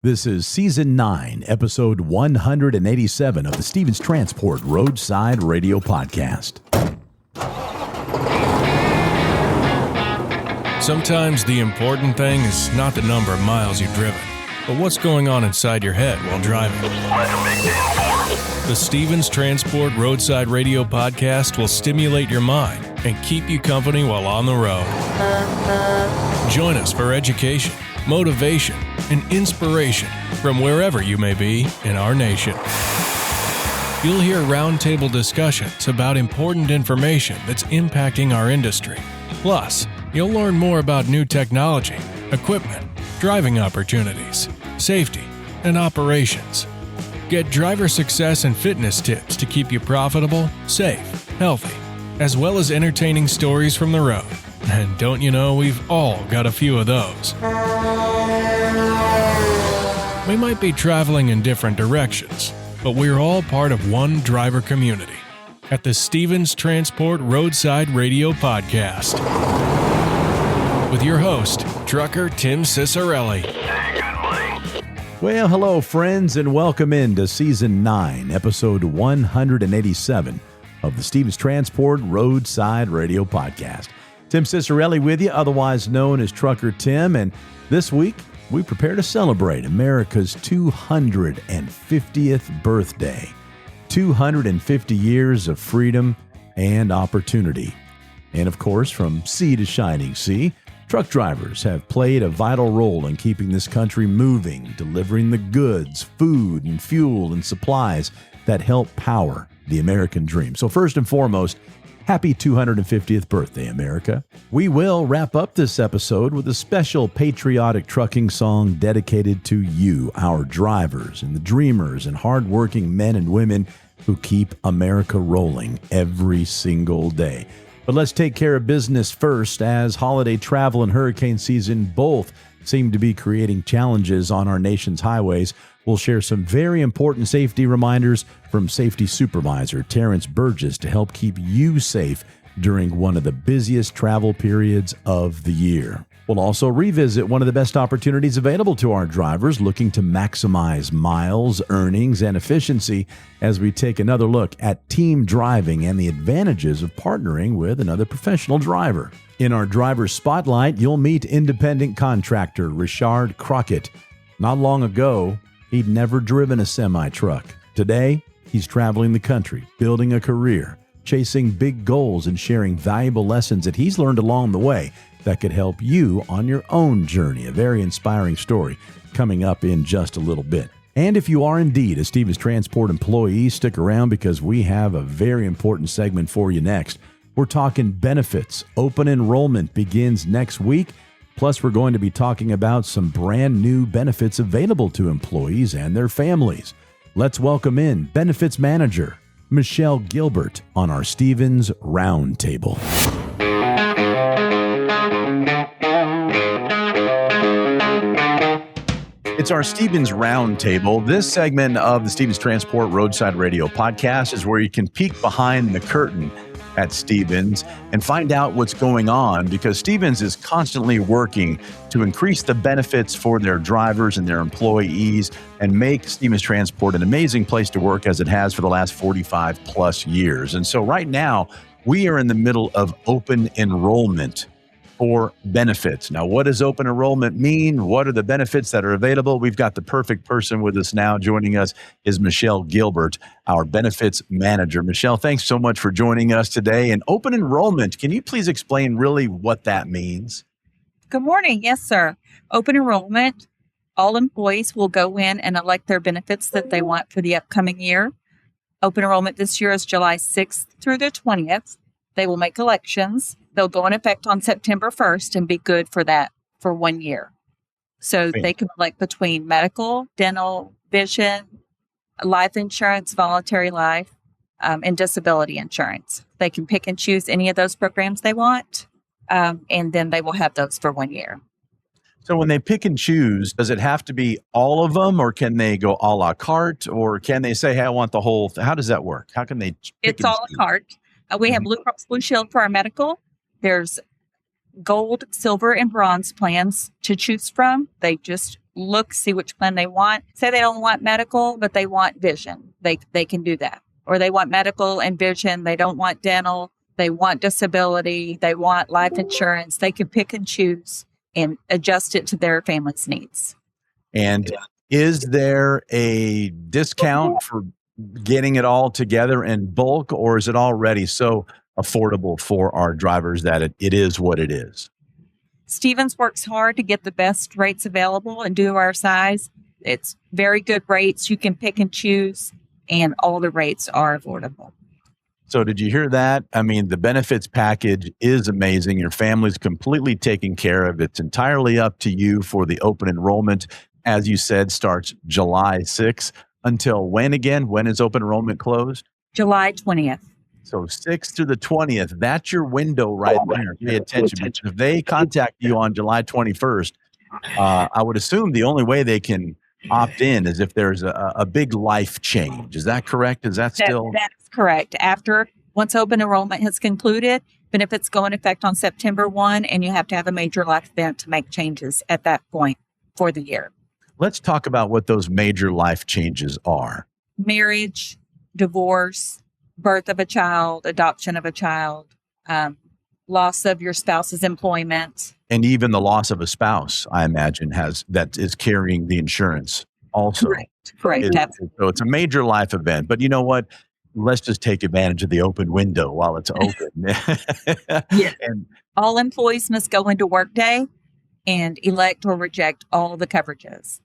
This is Season 9, Episode 187 of the Stevens Transport Roadside Radio Podcast. Sometimes the important thing is not the number of miles you've driven, but what's going on inside your head while driving. The Stevens Transport Roadside Radio Podcast will stimulate your mind and keep you company while on the road. Join us for education, motivation, and inspiration from wherever you may be in our nation. You'll hear roundtable discussions about important information that's impacting our industry. Plus, you'll learn more about new technology, equipment, driving opportunities, safety, and operations. Get driver success and fitness tips to keep you profitable, safe, healthy, as well as entertaining stories from the road. And don't you know, we've all got a few of those. We might be traveling in different directions, but we're all part of one driver community at the Stevens Transport Roadside Radio Podcast. With your host, trucker Tim Cicerelli. Well, hello, friends, and welcome into Season 9, Episode 187 of the Stevens Transport Roadside Radio Podcast. Tim Cicerelli with you, otherwise known as Trucker Tim, and this week we prepare to celebrate America's 250th birthday. 250 years of freedom and opportunity. And of course, from sea to shining sea, truck drivers have played a vital role in keeping this country moving, delivering the goods, food, and fuel and supplies that help power the American dream. So first and foremost, happy 250th birthday, America. We will wrap up this episode with a special patriotic trucking song dedicated to you, our drivers, and the dreamers and hardworking men and women who keep America rolling every single day. But let's take care of business first, as holiday travel and hurricane season both seem to be creating challenges on our nation's highways. We'll share some very important safety reminders from Safety Supervisor Terrence Burgess to help keep you safe during one of the busiest travel periods of the year. We'll also revisit one of the best opportunities available to our drivers looking to maximize miles, earnings, and efficiency as we take another look at team driving and the advantages of partnering with another professional driver. In our driver spotlight, you'll meet independent contractor Richard Crockett. Not long ago, he'd never driven a semi-truck. Today, he's traveling the country, building a career, chasing big goals, and sharing valuable lessons that he's learned along the way that could help you on your own journey. A very inspiring story coming up in just a little bit. And if you are indeed a Stevens Transport employee, stick around because we have a very important segment for you next. We're talking benefits. Open enrollment begins next week. Plus, we're going to be talking about some brand new benefits available to employees and their families. Let's welcome in Benefits Manager Michelle Gilbert on our Stevens Roundtable. It's our Stevens Roundtable. This segment of the Stevens Transport Roadside Radio Podcast is where you can peek behind the curtain at Stevens and find out what's going on, because Stevens is constantly working to increase the benefits for their drivers and their employees and make Stevens Transport an amazing place to work, as it has for the last 45 plus years. And so right now we are in the middle of open enrollment for benefits. Now, what does open enrollment mean? What are the benefits that are available? We've got the perfect person with us now. Joining us is Michelle Gilbert, our benefits manager. Michelle, thanks so much for joining us today. And open enrollment, can you please explain really what that means? Good morning. Yes, sir. Open enrollment, all employees will go in and elect their benefits that they want for the upcoming year. Open enrollment this year is July 6th through the 20th. They will make elections. They'll go in effect on September 1st and be good for that for 1 year. So they can elect between medical, dental, vision, life insurance, voluntary life, and disability insurance. They can pick and choose any of those programs they want, and then they will have those for 1 year. So when they pick and choose, does it have to be all of them, or can they go a la carte, or can they say, hey, I want the whole how does that work? How can they pick It's a la carte. We have Blue Cross Blue Shield for our medical. There's gold, silver, and bronze plans to choose from. They just look, see which plan they want. Say they don't want medical, but they want vision. They can do that. Or they want medical and vision. They don't want dental. They want disability. They want life insurance. They can pick and choose and adjust it to their family's needs. And is there a discount for getting it all together in bulk, or is it already so affordable for our drivers that it is what it is? Stevens works hard to get the best rates available and do our size. It's very good rates. You can pick and choose, and all the rates are affordable. So did you hear that? I mean, the benefits package is amazing. Your family's completely taken care of. It's entirely up to you for the open enrollment. As you said, starts July 6th. Until when again? When is open enrollment closed? July 20th. So 6th to the 20th, that's your window right there. Pay attention. Because if they contact you on July 21st, I would assume the only way they can opt in is if there's a big life change. Is that correct? Is that still? That's correct. Once open enrollment has concluded, benefits go in effect on September 1, and you have to have a major life event to make changes at that point for the year. Let's talk about what those major life changes are. Marriage, divorce, birth of a child, adoption of a child, loss of your spouse's employment. And even the loss of a spouse, I imagine, that is carrying the insurance also. Correct. So it's a major life event. But you know what? Let's just take advantage of the open window while it's open. Yes. And all employees must go into Workday and elect or reject all the coverages.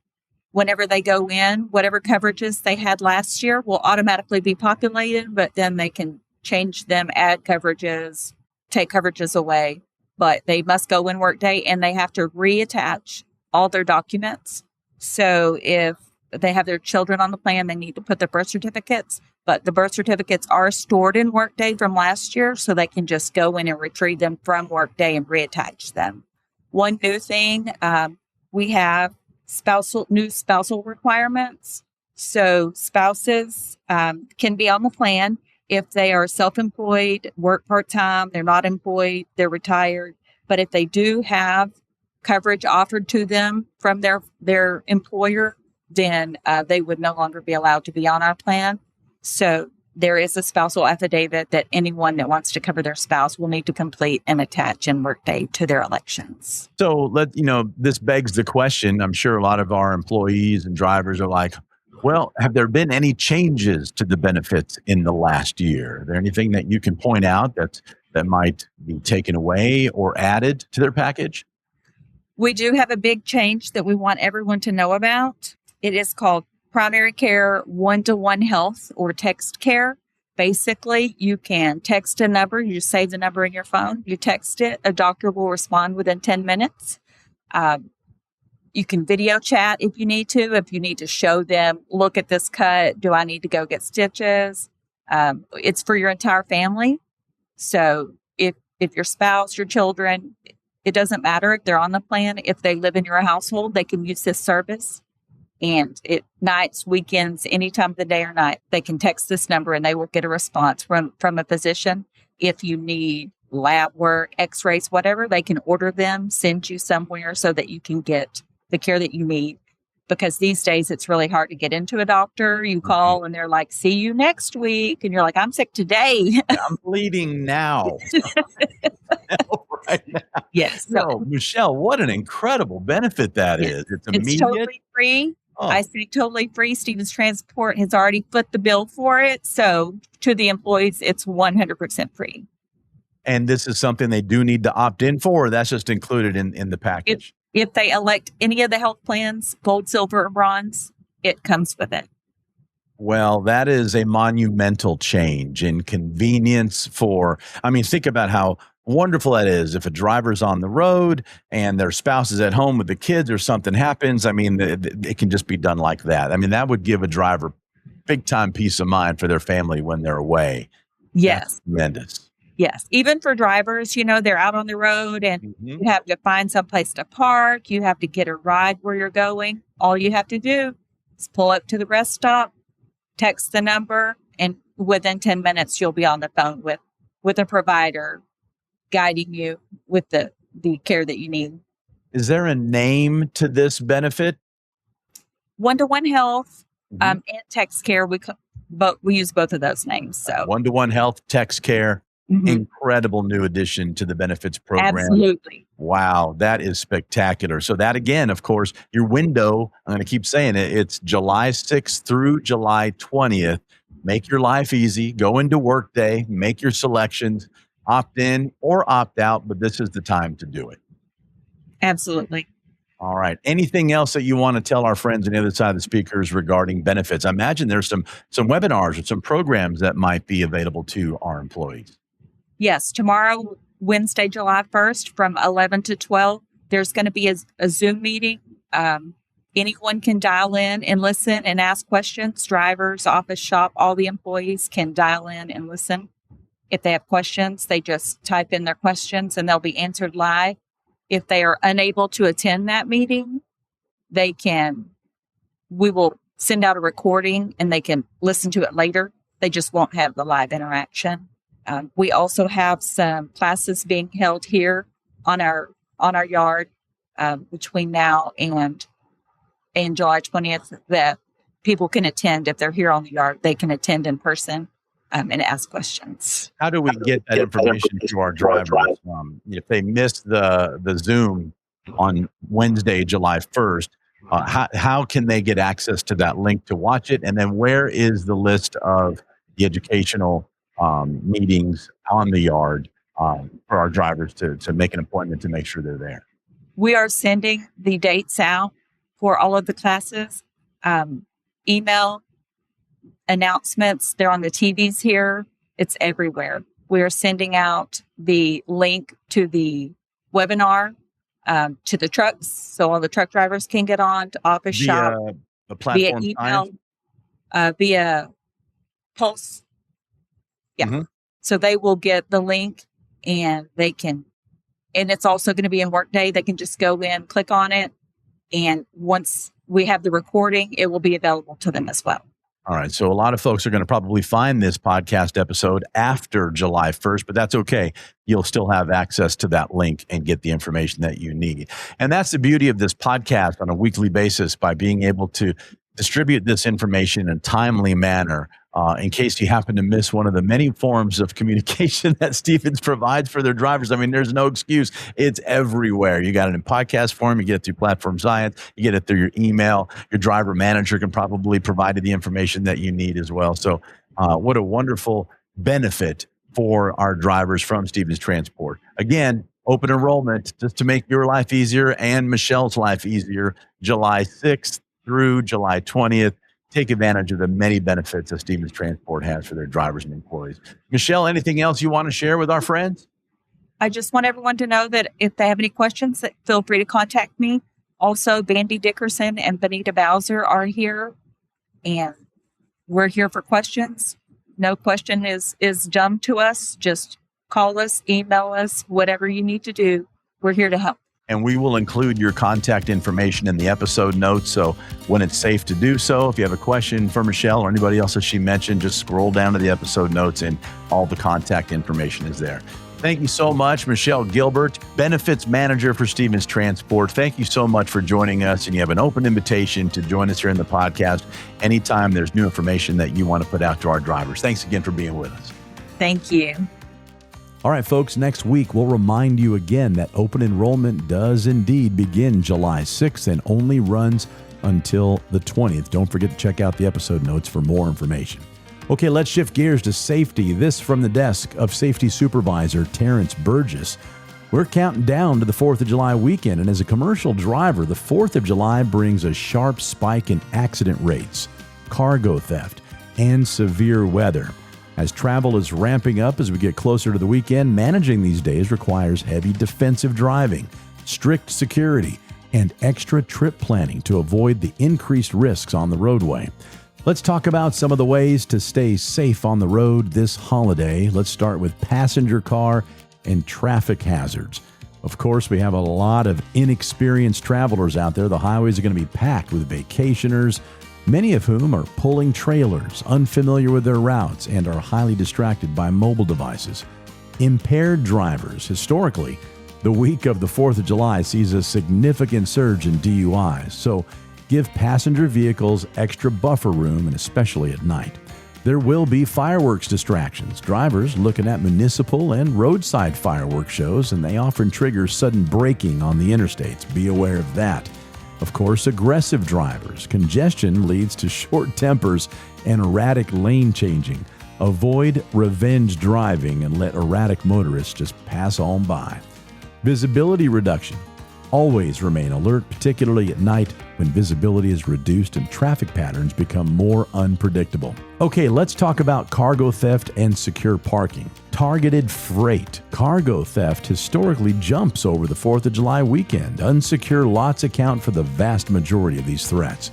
Whenever they go in, whatever coverages they had last year will automatically be populated, but then they can change them, add coverages, take coverages away. But they must go in Workday, and they have to reattach all their documents. So if they have their children on the plan, they need to put their birth certificates, but the birth certificates are stored in Workday from last year, so they can just go in and retrieve them from Workday and reattach them. One new thing, we have new spousal requirements. So spouses can be on the plan if they are self-employed, work part-time, they're not employed, they're retired. But if they do have coverage offered to them from their employer, then they would no longer be allowed to be on our plan. So there is a spousal affidavit that anyone that wants to cover their spouse will need to complete and attach in Workday to their elections. so this begs the question. I'm sure a lot of our employees and drivers are like, well, have there been any changes to the benefits in the last year? Is there anything that you can point out that might be taken away or added to their package? We do have a big change that we want everyone to know about. It is called Primary Care One-to-One Health, or Text Care. Basically, you can text a number. You just save the number in your phone. You text it. A doctor will respond within 10 minutes. You can video chat if you need to. If you need to show them, look at this cut. Do I need to go get stitches? It's for your entire family. So if your spouse, your children, it doesn't matter if they're on the plan. If they live in your household, they can use this service. And nights, weekends, any time of the day or night, they can text this number and they will get a response from a physician. If you need lab work, x-rays, whatever, they can order them, send you somewhere so that you can get the care that you need. Because these days, it's really hard to get into a doctor. You call and they're like, see you next week. And you're like, I'm sick today. I'm bleeding now. Right now. Yes. So, Michelle, what an incredible benefit that is. It's immediate. It's totally free. Oh. I say totally free. Stevens Transport has already put the bill for it. So to the employees, it's 100% free. And this is something they do need to opt in for, or that's just included in the package? If they elect any of the health plans, gold, silver, or bronze, it comes with it. Well, that is a monumental change in convenience think about how wonderful that is. If a driver's on the road and their spouse is at home with the kids or something happens, it can just be done like that. That would give a driver big time peace of mind for their family when they're away. Yes. That's tremendous. Yes. Even for drivers, they're out on the road and you have to find some place to park. You have to get a ride where you're going. All you have to do is pull up to the rest stop, text the number, and within 10 minutes, you'll be on the phone with a provider guiding you with the care that you need. Is there a name to this benefit? One-to-One Health Mhm. and Text Care. We use both of those names. So One-to-One Health, Text Care, Mhm. incredible new addition to the benefits program. Absolutely. Wow, that is spectacular. So that, again, of course, your window, I'm going to keep saying it, it's July 6th through July 20th. Make your life easy. Go into Workday, make your selections, opt in or opt out, but this is the time to do it. Absolutely. All right. Anything else that you want to tell our friends on the other side of the speakers regarding benefits? I imagine there's some webinars or some programs that might be available to our employees. Yes, tomorrow, Wednesday, July 1st, from 11 to 12, there's going to be a Zoom meeting. Anyone can dial in and listen and ask questions. Drivers, office shop, all the employees can dial in and listen. If they have questions, they just type in their questions and they'll be answered live. If they are unable to attend that meeting, we will send out a recording and they can listen to it later. They just won't have the live interaction. We also have some classes being held here on our yard between now and July 20th that people can attend. If they're here on the yard, they can attend in person and ask questions. How do we get that information to our drivers? If they miss the Zoom on Wednesday, July 1st, how can they get access to that link to watch it? And then where is the list of the educational meetings on the yard for our drivers to make an appointment to make sure they're there? We are sending the dates out for all of the classes. Email announcements, they're on the TVs here. It's everywhere. We are sending out the link to the webinar to the trucks, so all the truck drivers can get on, to office shop, the platform, via email, via Pulse. Yeah. Mm-hmm. So they will get the link and it's also going to be in Workday. They can just go in, click on it. And once we have the recording, it will be available to them as well. All right. So a lot of folks are going to probably find this podcast episode after July 1st, but that's okay. You'll still have access to that link and get the information that you need. And that's the beauty of this podcast on a weekly basis, by being able to distribute this information in a timely manner in case you happen to miss one of the many forms of communication that Stephens provides for their drivers. I mean, there's no excuse. It's everywhere. You got it in podcast form. You get it through Platform Science. You get it through your email. Your driver manager can probably provide you the information that you need as well. So what a wonderful benefit for our drivers from Stephens Transport. Again, open enrollment just to make your life easier and Michelle's life easier, July 6th through July 20th. Take advantage of the many benefits that Stephens Transport has for their drivers and employees. Michelle, anything else you want to share with our friends? I just want everyone to know that if they have any questions, that feel free to contact me. Also, Bandy Dickerson and Benita Bowser are here, and we're here for questions. No question is dumb to us. Just call us, email us, whatever you need to do. We're here to help. And we will include your contact information in the episode notes. So when it's safe to do so, if you have a question for Michelle or anybody else that she mentioned, just scroll down to the episode notes and all the contact information is there. Thank you so much, Michelle Gilbert, Benefits Manager for Stephens Transport. Thank you so much for joining us. And you have an open invitation to join us here in the podcast anytime there's new information that you want to put out to our drivers. Thanks again for being with us. Thank you. All right, folks, next week we'll remind you again that open enrollment does indeed begin July 6th and only runs until the 20th. Don't forget to check out the episode notes for more information. Okay, let's shift gears to safety. This from the desk of Safety Supervisor Terrence Burgess. We're counting down to the 4th of July weekend, and as a commercial driver, the 4th of July brings a sharp spike in accident rates, cargo theft, and severe weather. As travel is ramping up as we get closer to the weekend, managing these days requires heavy defensive driving, strict security, and extra trip planning to avoid the increased risks on the roadway. Let's talk about some of the ways to stay safe on the road this holiday. Let's start with passenger car and traffic hazards. Of course, we have a lot of inexperienced travelers out there. The highways are going to be packed with vacationers, many of whom are pulling trailers, unfamiliar with their routes, and are highly distracted by mobile devices. Impaired drivers. Historically, the week of the 4th of July sees a significant surge in DUIs. So give passenger vehicles extra buffer room, and especially at night. There will be fireworks distractions. Drivers looking at municipal and roadside fireworks shows, and they often trigger sudden braking on the interstates. Be aware of that. Of course, aggressive drivers. Congestion leads to short tempers and erratic lane changing. Avoid revenge driving and let erratic motorists just pass on by. Visibility reduction. Always remain alert, particularly at night when visibility is reduced and traffic patterns become more unpredictable. Okay, let's talk about cargo theft and secure parking. Targeted freight. Cargo theft historically jumps over the 4th of July weekend. Unsecure lots account for the vast majority of these threats.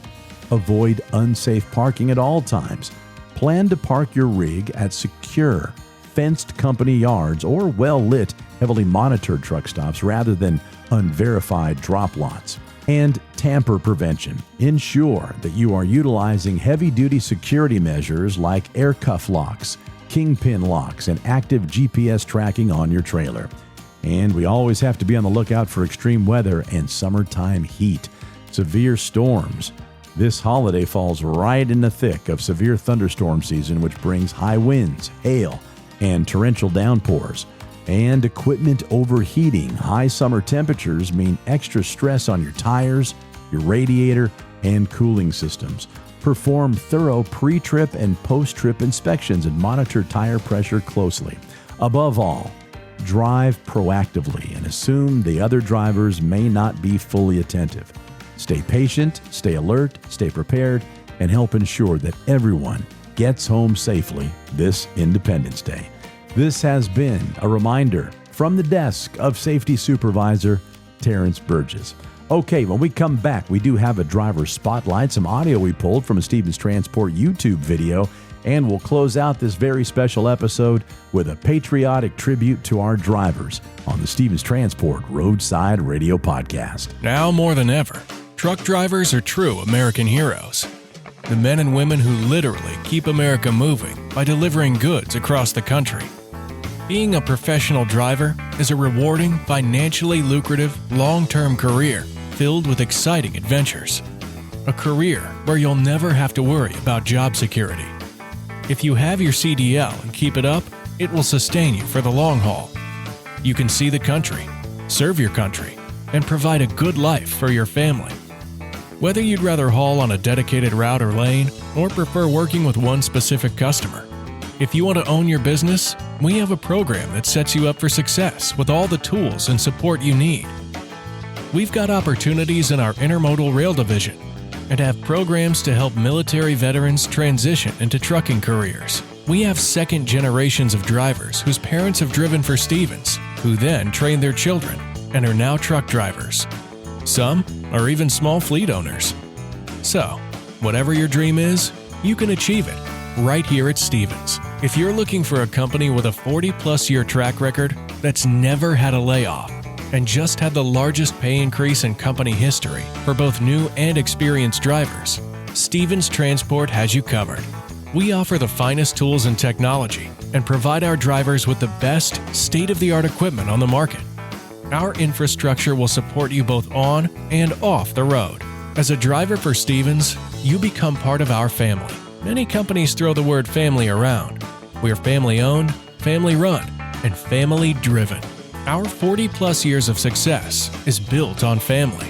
Avoid unsafe parking at all times. Plan to park your rig at secure, fenced company yards or well-lit, heavily monitored truck stops rather than unverified drop lots. And tamper prevention. Ensure that you are utilizing heavy-duty security measures like air cuff locks, kingpin locks, and active GPS tracking on your trailer. And we always have to be on the lookout for extreme weather and summertime heat. Severe storms. This holiday falls right in the thick of severe thunderstorm season, which brings high winds, hail, and torrential downpours. And equipment overheating. High summer temperatures mean extra stress on your tires, your radiator, and cooling systems. Perform thorough pre-trip and post-trip inspections and monitor tire pressure closely. Above all, drive proactively and assume the other drivers may not be fully attentive. Stay patient, stay alert, stay prepared, and help ensure that everyone gets home safely this Independence Day. This has been a reminder from the desk of Safety Supervisor Terrence Burgess. Okay, when we come back, we do have a driver spotlight, some audio we pulled from a Stevens Transport YouTube video, and we'll close out this very special episode with a patriotic tribute to our drivers on the Stevens Transport Roadside Radio Podcast. Now more than ever, truck drivers are true American heroes. The men and women who literally keep America moving by delivering goods across the country. Being a professional driver is a rewarding, financially lucrative, long-term career filled with exciting adventures. A career where you'll never have to worry about job security. If you have your CDL and keep it up, it will sustain you for the long haul. You can see the country, serve your country, and provide a good life for your family. Whether you'd rather haul on a dedicated route or lane, or prefer working with one specific customer, if you want to own your business, we have a program that sets you up for success with all the tools and support you need. We've got opportunities in our intermodal rail division and have programs to help military veterans transition into trucking careers. We have second generations of drivers whose parents have driven for Stevens, who then trained their children and are now truck drivers. Some are even small fleet owners. So, whatever your dream is, you can achieve it right here at Stevens. If you're looking for a company with a 40-plus year track record that's never had a layoff and just had the largest pay increase in company history for both new and experienced drivers, Stevens Transport has you covered. We offer the finest tools and technology and provide our drivers with the best state-of-the-art equipment on the market. Our infrastructure will support you both on and off the road. As a driver for Stevens, you become part of our family. Many companies throw the word family around. We're family-owned, family-run, and family-driven. Our 40-plus years of success is built on family.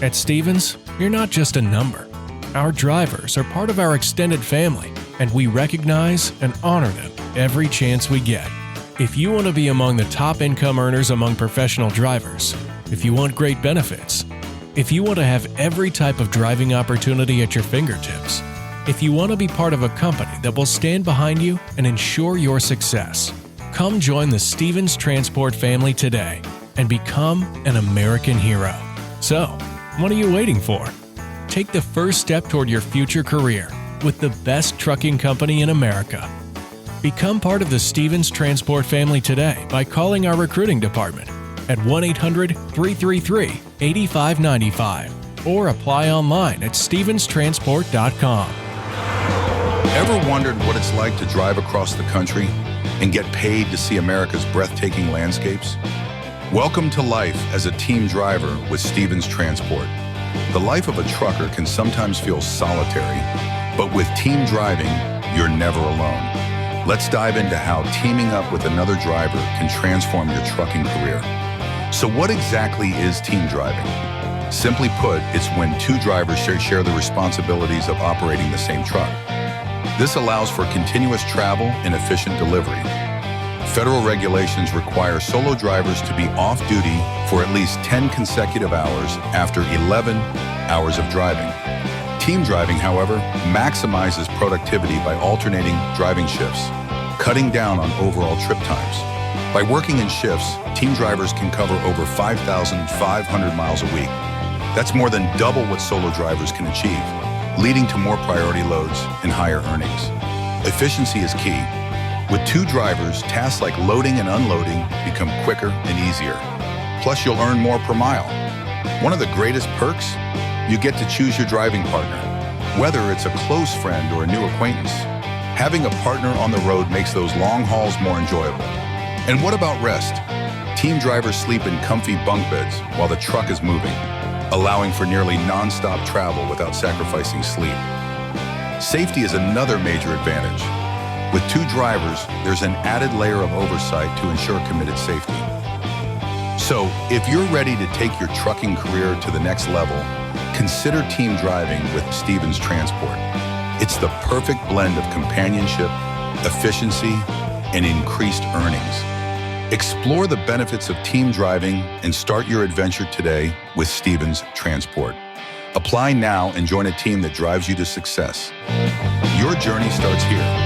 At Stevens, you're not just a number. Our drivers are part of our extended family, and we recognize and honor them every chance we get. If you want to be among the top income earners among professional drivers, if you want great benefits, if you want to have every type of driving opportunity at your fingertips, if you want to be part of a company that will stand behind you and ensure your success, come join the Stevens Transport family today and become an American hero. So, what are you waiting for? Take the first step toward your future career with the best trucking company in America. Become part of the Stevens Transport family today by calling our recruiting department at 1-800-333-8595 or apply online at stevenstransport.com. Ever wondered what it's like to drive across the country and get paid to see America's breathtaking landscapes? Welcome to life as a team driver with Stevens Transport. The life of a trucker can sometimes feel solitary, but with team driving, you're never alone. Let's dive into how teaming up with another driver can transform your trucking career. So what exactly is team driving? Simply put, it's when two drivers share the responsibilities of operating the same truck. This allows for continuous travel and efficient delivery. Federal regulations require solo drivers to be off-duty for at least 10 consecutive hours after 11 hours of driving. Team driving, however, maximizes productivity by alternating driving shifts, cutting down on overall trip times. By working in shifts, team drivers can cover over 5,500 miles a week. That's more than double what solo drivers can achieve, leading to more priority loads and higher earnings. Efficiency is key. With two drivers, tasks like loading and unloading become quicker and easier. Plus, you'll earn more per mile. One of the greatest perks? You get to choose your driving partner, whether it's a close friend or a new acquaintance. Having a partner on the road makes those long hauls more enjoyable. And what about rest? Team drivers sleep in comfy bunk beds while the truck is moving, allowing for nearly non-stop travel without sacrificing sleep. Safety is another major advantage. With two drivers, there's an added layer of oversight to ensure committed safety. So, if you're ready to take your trucking career to the next level, consider team driving with Stevens Transport. It's the perfect blend of companionship, efficiency, and increased earnings. Explore the benefits of team driving and start your adventure today with Stevens Transport. Apply now and join a team that drives you to success. Your journey starts here.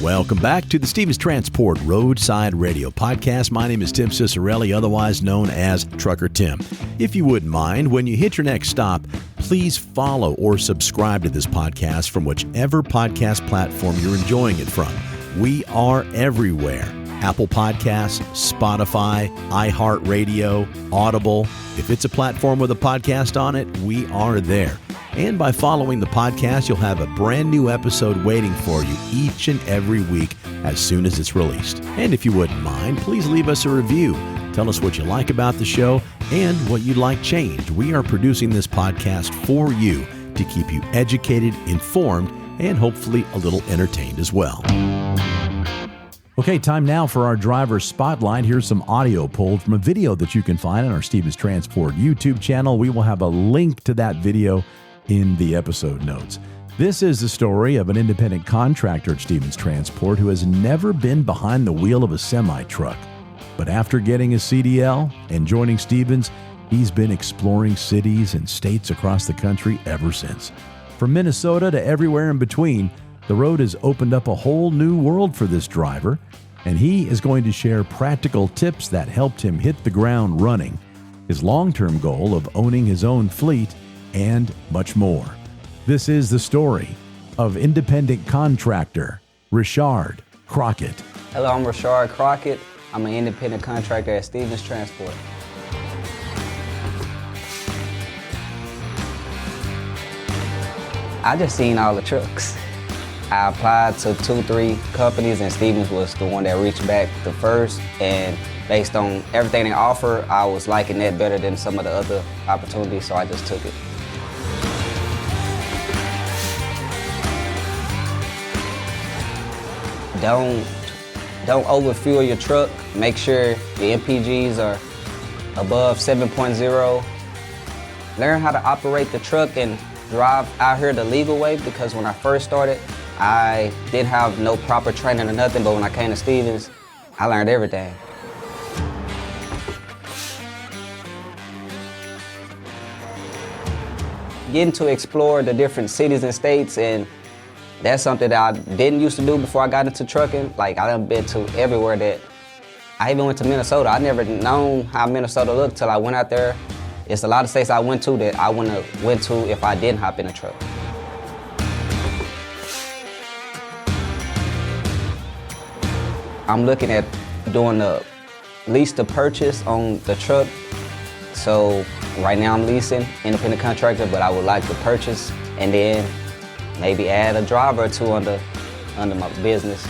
Welcome back to the Stevens Transport Roadside Radio Podcast. My name is Tim Cicerelli, otherwise known as Trucker Tim. If you wouldn't mind, when you hit your next stop, please follow or subscribe to this podcast from whichever podcast platform you're enjoying it from. We are everywhere. Apple Podcasts, Spotify, iHeartRadio, Audible. If it's a platform with a podcast on it, we are there. And by following the podcast, you'll have a brand new episode waiting for you each and every week as soon as it's released. And if you wouldn't mind, please leave us a review. Tell us what you like about the show and what you'd like changed. We are producing this podcast for you to keep you educated, informed, and hopefully a little entertained as well. Okay, time now for our driver spotlight. Here's some audio pulled from a video that you can find on our Stevens Transport YouTube channel. We will have a link to that video in the episode notes. This is the story of an independent contractor at Stevens Transport who has never been behind the wheel of a semi-truck. But after getting his CDL and joining Stevens, he's been exploring cities and states across the country ever since. From Minnesota to everywhere in between, the road has opened up a whole new world for this driver, and he is going to share practical tips that helped him hit the ground running, his long-term goal of owning his own fleet, and much more. This is the story of independent contractor Richard Crockett. Hello, I'm Richard Crockett. I'm an independent contractor at Stevens Transport. I just seen all the trucks. I applied to 2-3 companies and Stevens was the one that reached back the first, and based on everything they offer, I was liking that better than some of the other opportunities, so I just took it. Don't overfuel your truck. Make sure your MPGs are above 7.0. Learn how to operate the truck and drive out here the legal way, because when I first started, I didn't have no proper training or nothing, but when I came to Stevens, I learned everything. Getting to explore the different cities and states, and that's something that I didn't used to do before I got into trucking. Like, I done been to everywhere that, I even went to Minnesota. I never known how Minnesota looked till I went out there. It's a lot of states I went to that I wouldn't have went to if I didn't hop in a truck. I'm looking at doing the lease to purchase on the truck. So right now I'm leasing, independent contractor, but I would like to purchase and then maybe add a driver or two under my business.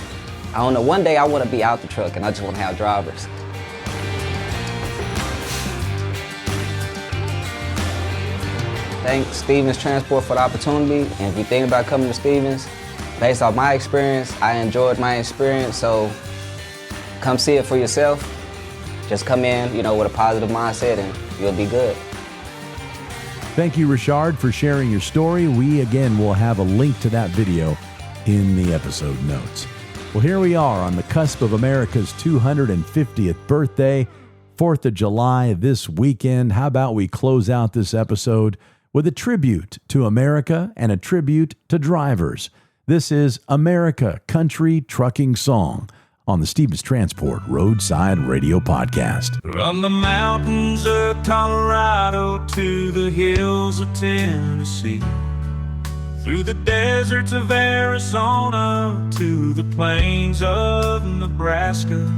I don't know, one day I want to be out the truck and I just want to have drivers. thank Stevens Transport for the opportunity. And if you think about coming to Stevens, based off my experience, I enjoyed my experience, so come see it for yourself. Just come in, with a positive mindset and you'll be good. Thank you, Richard, for sharing your story. We, again, will have a link to that video in the episode notes. Well, here we are on the cusp of America's 250th birthday, 4th of July this weekend. How about we close out this episode with a tribute to America and a tribute to drivers. This is America Country Trucking Song on the Stevens Transport Roadside Radio Podcast. From the mountains of Colorado to the hills of Tennessee, through the deserts of Arizona to the plains of Nebraska,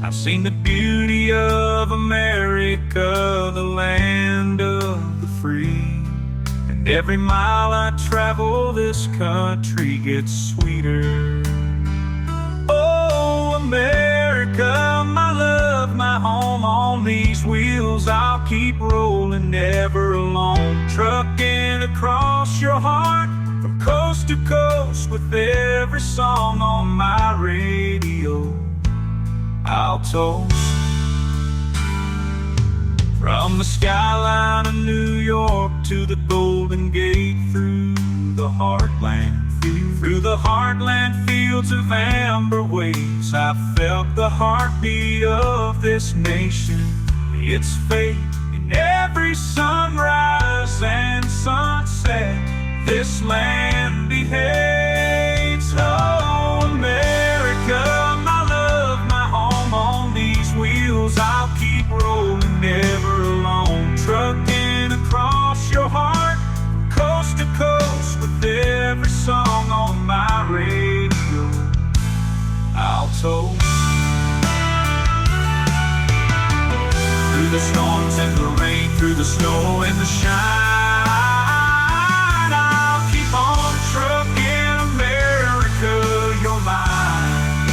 I've seen the beauty of America, the land of the free. And every mile I travel, this country gets sweeter. Oh, America, my love, my home, on these wheels I'll keep rolling, never alone. Trucking across your heart, from coast to coast, with every song on my radio I'll toast. From the skyline of New York to the Golden Gate, through the heartland fields of amber waves, I felt the heartbeat of this nation, its fate in every sunrise and sunset this land behaves. Oh, America, my love, my home, on these wheels I'll keep rolling, never alone. Trucking across your heart, coast to coast, with every song on my radio I'll toast. Through the storms and the rain, through the snow and the shine, I'll keep on trucking, America, you're mine.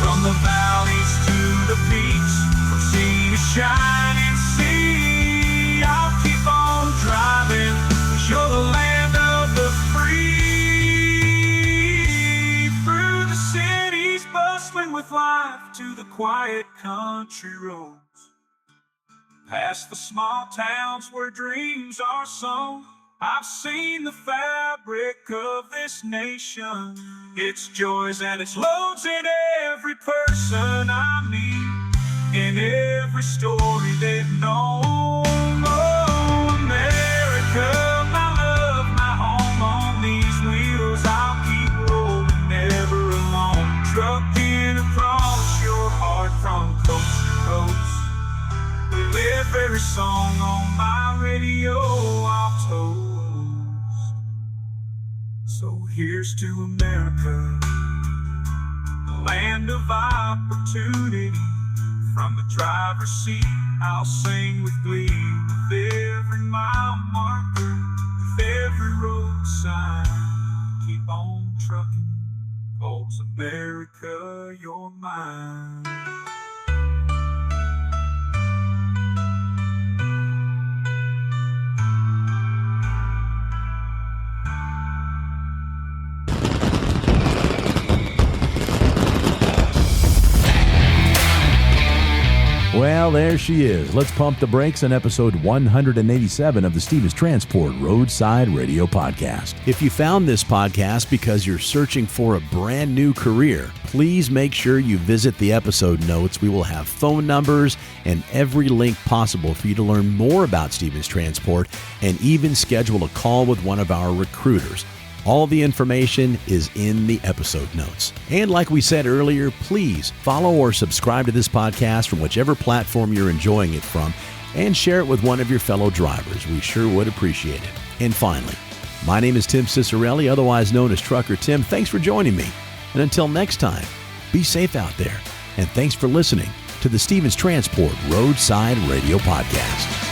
From the valleys to the peaks, from sea to shining sea, I'll keep on driving, 'cause you're the land of the free. Through the cities bustling with life to the quiet country roads, past the small towns where dreams are sown, I've seen the fabric of this nation, its joys and its loads in every person I meet, in every story they've known. Oh, America, my love, my home, on these wheels I'll keep rolling, never alone. Trucking across your heart from coast to coast, with every song on my radio I'll toast. So here's to America, the land of opportunity. From the driver's seat I'll sing with glee, with every mile marker, with every road sign. Keep on trucking, 'cause America, you're mine. Well, there she is. Let's pump the brakes on episode 187 of the Stevens Transport Roadside Radio Podcast. If you found this podcast because you're searching for a brand new career, please make sure you visit the episode notes. We will have phone numbers and every link possible for you to learn more about Stevens Transport and even schedule a call with one of our recruiters. All the information is in the episode notes. And like we said earlier, please follow or subscribe to this podcast from whichever platform you're enjoying it from, and share it with one of your fellow drivers. We sure would appreciate it. And finally, my name is Tim Cicerelli, otherwise known as Trucker Tim. Thanks for joining me. And until next time, be safe out there. And thanks for listening to the Stevens Transport Roadside Radio Podcast.